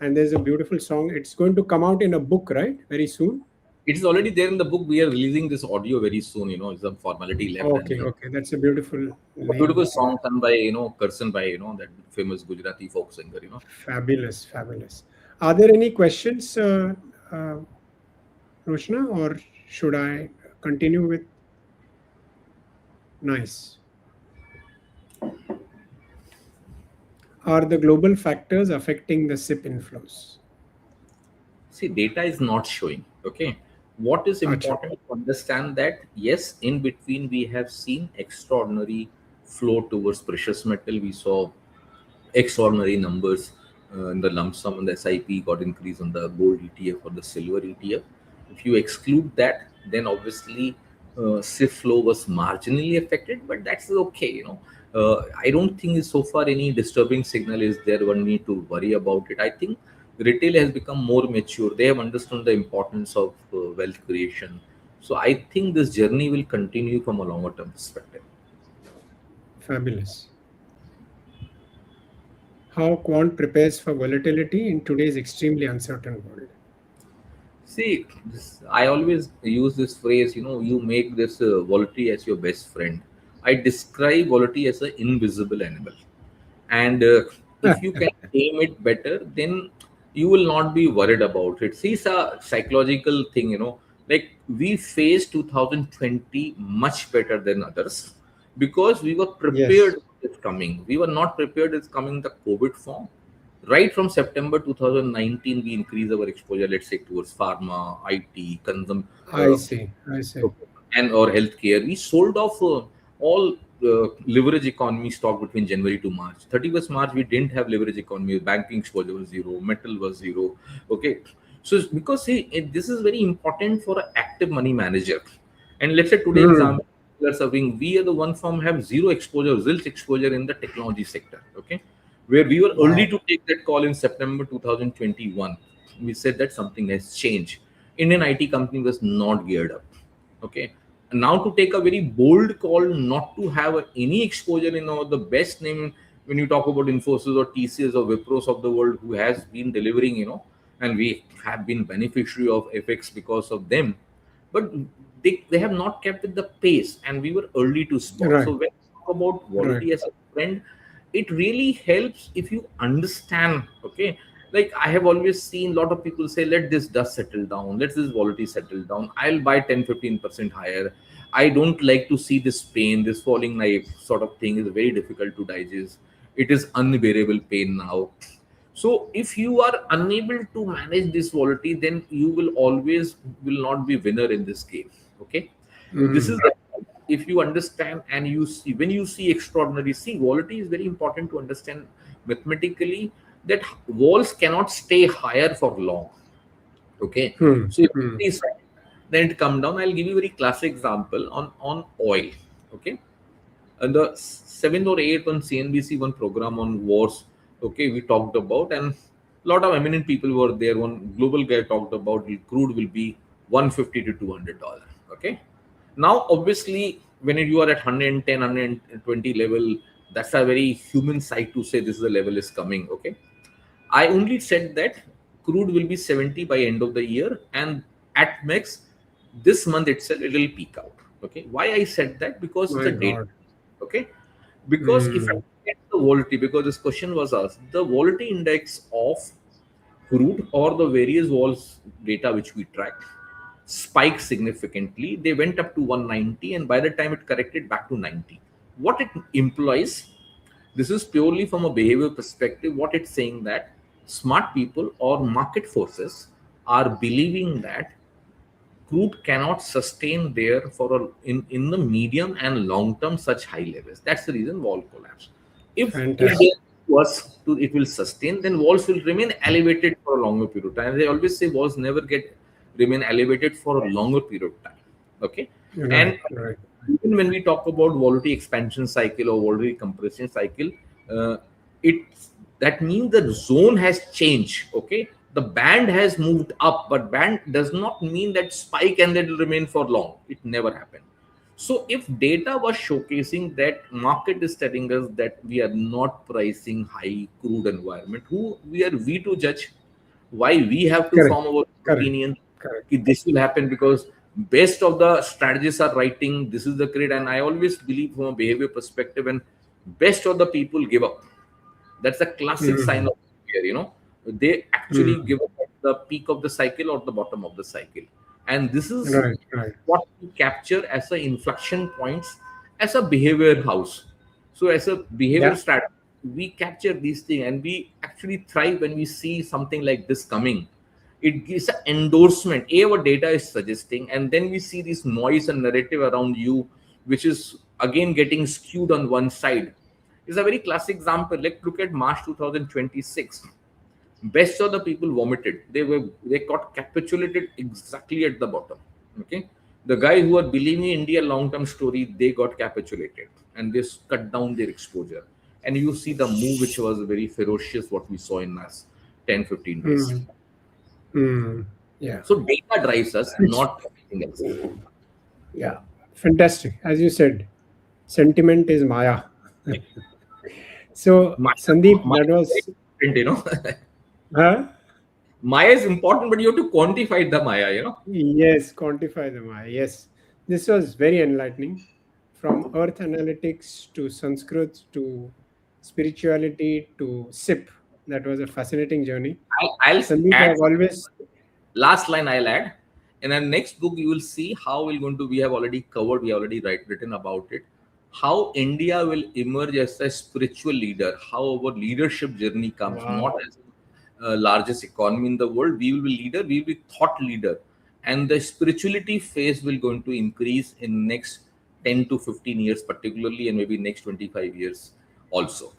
[SPEAKER 1] And there's a beautiful song. It's going to come out in a book, right? Very soon.
[SPEAKER 2] It is already there in the book. We are releasing this audio very soon. It's a formality left, and
[SPEAKER 1] Okay, okay. That's a beautiful
[SPEAKER 2] a beautiful
[SPEAKER 1] name.
[SPEAKER 2] song done by Karsan by that famous Gujarati folk singer.
[SPEAKER 1] Fabulous, fabulous. Are there any questions, uh, Roshna, or should I continue with nice? are the global factors affecting the SIP inflows?
[SPEAKER 2] See, data is not showing. Okay. What is
[SPEAKER 1] Acha.
[SPEAKER 2] important to understand that yes, in between we have seen extraordinary flow towards precious metal. We saw extraordinary numbers in the lump sum and the SIP got increased on the gold ETF or the silver ETF. If you exclude that, then obviously SIF flow was marginally affected, but that's okay. I don't think so far any disturbing signal is there. One need to worry about it. I think retail has become more mature. They have understood the importance of wealth creation. So I think this journey will continue from a longer term perspective.
[SPEAKER 1] Fabulous. How Quant prepares for volatility in today's extremely uncertain world.
[SPEAKER 2] See, I always use this phrase, you make this volatility as your best friend. I describe volatility as an invisible animal. And if you can tame it better, then you will not be worried about it. See, it's a psychological thing, like we faced 2020 much better than others because we were
[SPEAKER 1] Yes,
[SPEAKER 2] prepared it's coming. We were not prepared it's coming the COVID form. Right from September 2019, we increased our exposure, let's say, towards pharma, IT,
[SPEAKER 1] I see. I see.
[SPEAKER 2] and or healthcare. We sold off all leverage economy stock between January to March. 31st March, we didn't have leverage economy. Banking exposure was zero. Metal was zero. Okay. So it's because see, this is very important for an active money manager. And let's say today
[SPEAKER 1] Hmm.
[SPEAKER 2] example, we are serving, we are the one firm have zero exposure, zilch exposure in the technology sector. Okay, where we were early
[SPEAKER 1] Wow.
[SPEAKER 2] to take that call in September 2021. We said that something has changed. Indian IT company was not geared up. Okay, and now to take a very bold call not to have any exposure in the best name when you talk about Infosys or TCS or Wipros of the world who has been delivering, and we have been beneficiary of FX because of them, but they have not kept with the pace and we were early to spot. So
[SPEAKER 1] Right.
[SPEAKER 2] when you talk about
[SPEAKER 1] Right.
[SPEAKER 2] volatility as a trend, it really helps if you understand. Okay, like I have always seen a lot of people say let this dust settle down, let this volatility settle down, I'll buy 10-15% higher. I don't like to see this pain, this falling knife sort of thing is very difficult to digest. It is unbearable pain now. So if you are unable to manage this volatility, then you will always will not be winner in this game. Okay, this is
[SPEAKER 1] Hmm.
[SPEAKER 2] the, if you understand and you see when you see extraordinary, see volatility is very important to understand mathematically that walls cannot stay higher for long. Okay,
[SPEAKER 1] Hmm.
[SPEAKER 2] so if
[SPEAKER 1] Hmm.
[SPEAKER 2] it is then it come down. I'll give you a very classic example on oil. Okay, and the seventh or eighth on CNBC one program on wars. Okay, we talked about and a lot of eminent people were there. One global guy talked about the crude will be 150 to $200. Okay, now obviously when you are at 110 level, that's a very human side to say this is the level is coming. Okay, I only said that crude will be 70 by end of the year, and at max this month itself it will peak out. Okay, why I said that? Because it's
[SPEAKER 1] My
[SPEAKER 2] a date.
[SPEAKER 1] God.
[SPEAKER 2] Okay, because if I
[SPEAKER 1] Hmm.
[SPEAKER 2] get the volatility, because this question was asked, the volatility index of crude or the various walls data which we track spiked significantly. They went up to 190, and by the time it corrected back to 90. What it implies, this is purely from a behavior perspective. What it's saying that smart people or market forces are believing that crude cannot sustain there for in the medium and long term such high levels. That's the reason wall collapse. If
[SPEAKER 1] Fantastic.
[SPEAKER 2] there was to it will sustain, then walls will remain elevated for a longer period of time. They always say walls never get remain elevated for a longer period of time. Okay,
[SPEAKER 1] Right.
[SPEAKER 2] and
[SPEAKER 1] Right.
[SPEAKER 2] even when we talk about volatility expansion cycle or volatility compression cycle, uh, it that means the zone has changed. Okay, the band has moved up, but band does not mean that spike and that will remain for long. It never happened. So if data was showcasing that market is telling us that we are not pricing high crude environment, who we are we to judge? Why we have to
[SPEAKER 1] Correct.
[SPEAKER 2] form our
[SPEAKER 1] Correct.
[SPEAKER 2] opinion?
[SPEAKER 1] Correct.
[SPEAKER 2] This will happen because best of the strategists are writing this is the grade, and I always believe from a behavior perspective and best of the people give up. That's a classic sign
[SPEAKER 1] Hmm.
[SPEAKER 2] of failure. They actually
[SPEAKER 1] Hmm.
[SPEAKER 2] give up at the peak of the cycle or the bottom of the cycle, and this is
[SPEAKER 1] Right. Right.
[SPEAKER 2] what we capture as a inflection points as a behavior house. So as a behavior
[SPEAKER 1] Yeah.
[SPEAKER 2] strategy, we capture these things, and we actually thrive when we see something like this coming. It gives an endorsement. Our data is suggesting, and then we see this noise and narrative around you, which is again getting skewed on one side. It's a very classic example. Like look at March 2026. Best of the people vomited. They got capitulated exactly at the bottom. Okay, the guys who are believing India long-term story, they got capitulated and they cut down their exposure. And you see the move, which was very ferocious, what we saw in last 10, 15 days.
[SPEAKER 1] Mm, mm, yeah.
[SPEAKER 2] So data drives us,
[SPEAKER 1] It's,
[SPEAKER 2] not anything else.
[SPEAKER 1] yeah. Fantastic. As you said, sentiment is Maya. So,
[SPEAKER 2] Maya,
[SPEAKER 1] Sandeep,
[SPEAKER 2] Maya
[SPEAKER 1] that
[SPEAKER 2] is very
[SPEAKER 1] was,
[SPEAKER 2] important,
[SPEAKER 1] huh?
[SPEAKER 2] Maya is important, but you have to quantify the Maya.
[SPEAKER 1] Yes, quantify the Maya. Yes. This was very enlightening. From earth analytics to Sanskrit to spirituality to SIP. That was a fascinating journey.
[SPEAKER 2] I'll
[SPEAKER 1] Sandeep,
[SPEAKER 2] add
[SPEAKER 1] I've always,
[SPEAKER 2] last line I'll add. In our next book, you will see how we're going to, we have already covered, we already written about it, how India will emerge as a spiritual leader, how our leadership journey comes, not
[SPEAKER 1] wow,
[SPEAKER 2] as largest economy in the world. We will be leader, we will be thought leader. And the spirituality phase will going to increase in next 10 to 15 years, particularly, and maybe next 25 years also.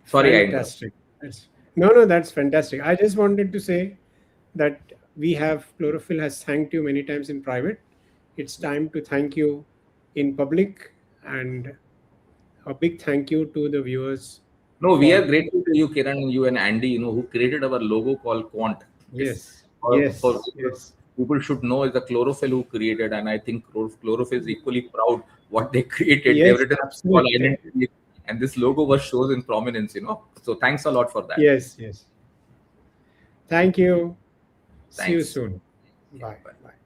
[SPEAKER 2] Sorry, I interrupted.
[SPEAKER 1] fantastic. No, no, that's fantastic. I just wanted to say that we have chlorophyll has thanked you many times in private. It's time to thank you in public, and a big thank you to the viewers
[SPEAKER 2] No, we are
[SPEAKER 1] for,
[SPEAKER 2] grateful to you, Kiran, and you and Andy, who created our logo called Quant. It's
[SPEAKER 1] yes,
[SPEAKER 2] for
[SPEAKER 1] yes,
[SPEAKER 2] people,
[SPEAKER 1] yes,
[SPEAKER 2] people should know is the chlorophyll who created, and I think chlorophyll is equally proud what they created. They've
[SPEAKER 1] yes,
[SPEAKER 2] written called
[SPEAKER 1] absolutely.
[SPEAKER 2] identity, and this logo was shown in prominence. So thanks a lot for that.
[SPEAKER 1] Yes, yes. Thank you. See you
[SPEAKER 2] Thanks.
[SPEAKER 1] soon.
[SPEAKER 2] Yeah,
[SPEAKER 1] Bye.
[SPEAKER 2] bye.
[SPEAKER 1] Bye.